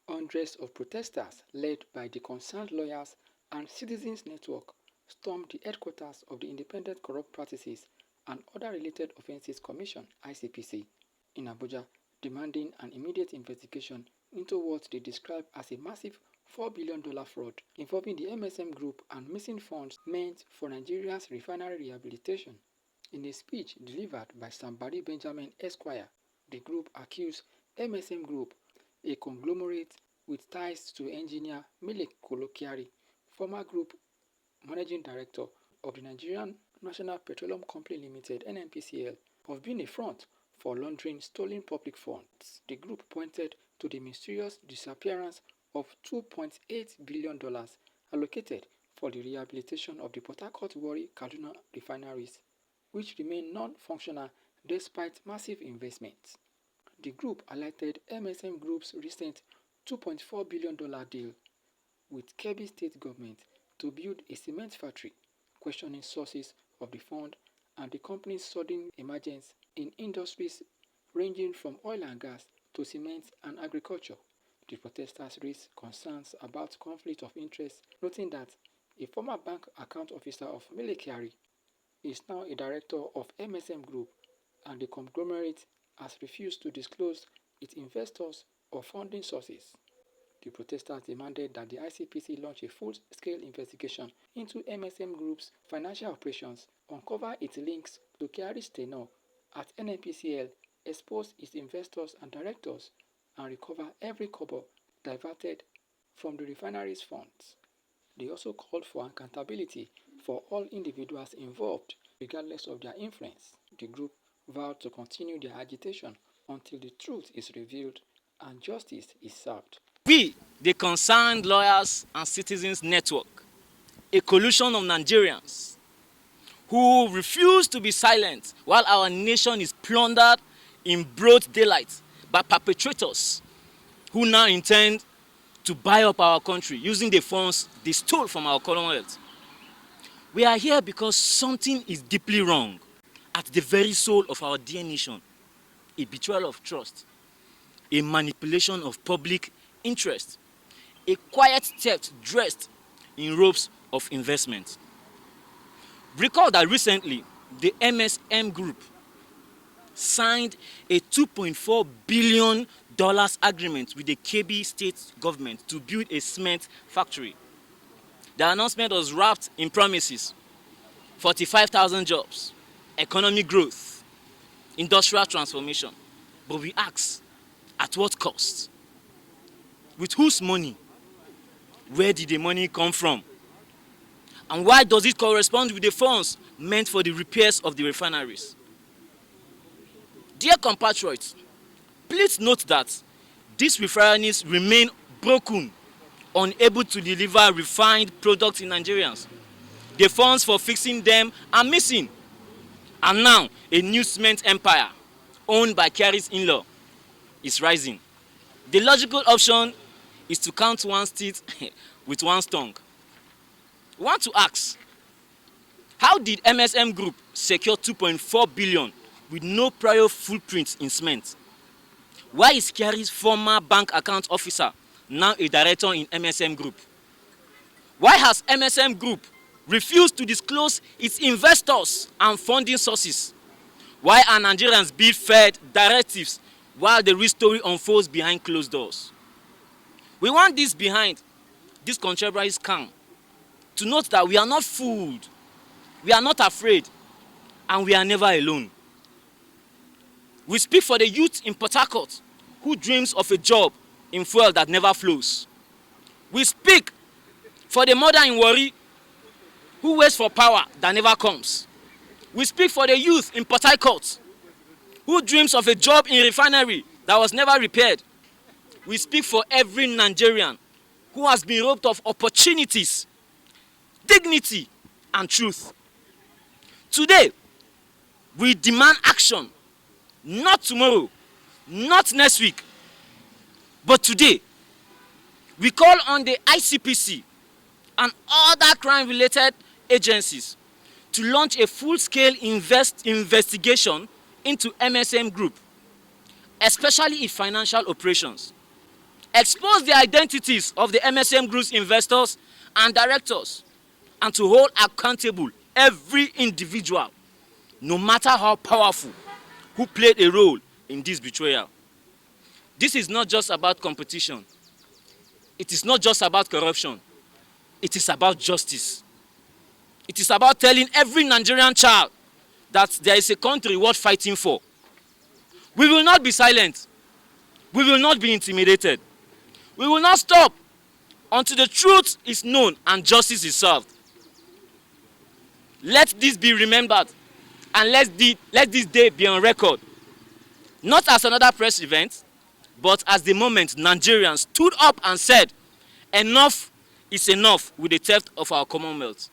Hundreds of protesters, led by the concerned lawyers and citizens network, stormed the headquarters of the Independent Corrupt Practices and Other Related Offences Commission (ICPC) in Abuja, demanding an immediate investigation into what they described as a massive $4 billion fraud involving the MSM Group and missing funds meant for Nigeria's refinery rehabilitation. In a speech delivered by Sambari Benjamin Esquire, the group accused MSM Group, a conglomerate with ties to Engineer Mele Kolo Kyari, former group managing director of the Nigerian National Petroleum Company Limited (NNPCL), of being a front for laundering stolen public funds. The group pointed to the mysterious disappearance of $2.8 billion allocated for the rehabilitation of the Port Harcourt, Warri, Kaduna refineries, which remain non-functional despite massive investments. The group highlighted MSM Group's recent $2.4 billion deal with Kebbi State Government to build a cement factory, questioning sources of the fund and the company's sudden emergence in industries ranging from oil and gas to cement and agriculture. The protesters raised concerns about conflict of interest, noting that a former bank account officer of Mele Kyari is now a director of MSM Group, and the conglomerate has refused to disclose its investors or funding sources. The protesters demanded that the ICPC launch a full-scale investigation into MSM Group's financial operations, uncover its links to Kyari's tenure at NNPCL, expose its investors and directors, and recover every kobo diverted from the refinery's funds. They also called for accountability for all individuals involved, regardless of their influence. The group vowed to continue their agitation until the truth is revealed and justice is served. We, the concerned lawyers and citizens network, a coalition of Nigerians who refuse to be silent while our nation is plundered in broad daylight by perpetrators who now intend to buy up our country using the funds they stole from our Commonwealth. We are here because something is deeply wrong at the very soul of our dear nation. A betrayal of trust, a manipulation of public interest, a quiet theft dressed in robes of investment. Recall that recently, the MSM Group signed a $2.4 billion agreement with the Kebbi State Government to build a cement factory. The announcement was wrapped in promises: 45,000 jobs, economic growth, industrial transformation. But we ask, at what cost? With whose money? Where did the money come from? And why does it correspond with the funds meant for the repairs of the refineries? Dear compatriots, please note that these refineries remain broken, unable to deliver refined products in Nigerians. The funds for fixing them are missing. And now, a new cement empire, owned by Kyari's in-law, is rising. The logical option is to count one's teeth with one's tongue. We want to ask, how did MSM Group secure $2.4 billion with no prior footprint in cement? Why is Kyari's former bank account officer now a director in MSM Group? Why has MSM Group refused to disclose its investors and funding sources? Why are Nigerians being fed directives while the real story unfolds behind closed doors? We want this behind this contemporary scam to note that we are not fooled, we are not afraid, and we are never alone. We speak for the youth in Port Harcourt who dreams of a job in fuel that never flows. We speak for the mother in Warri who waits for power that never comes. We speak for the youth in Port Harcourt who dreams of a job in refinery that was never repaired. We speak for every Nigerian who has been robbed of opportunities, dignity, and truth. Today, we demand action, not tomorrow, not next week, but today. We call on the ICPC and other crime-related agencies to launch a full-scale investigation into MSM Group especially in financial operations. Expose the identities of the MSM Group's investors and directors, and to hold accountable every individual, no matter how powerful, who played a role in this betrayal. This is not just about competition. It is not just about corruption. It is about justice. It is about telling every Nigerian child that there is a country worth fighting for. We will not be silent. We will not be intimidated. We will not stop until the truth is known and justice is served. Let this be remembered, and let this day be on record, not as another press event, but as the moment Nigerians stood up and said, enough is enough with the theft of our Commonwealth.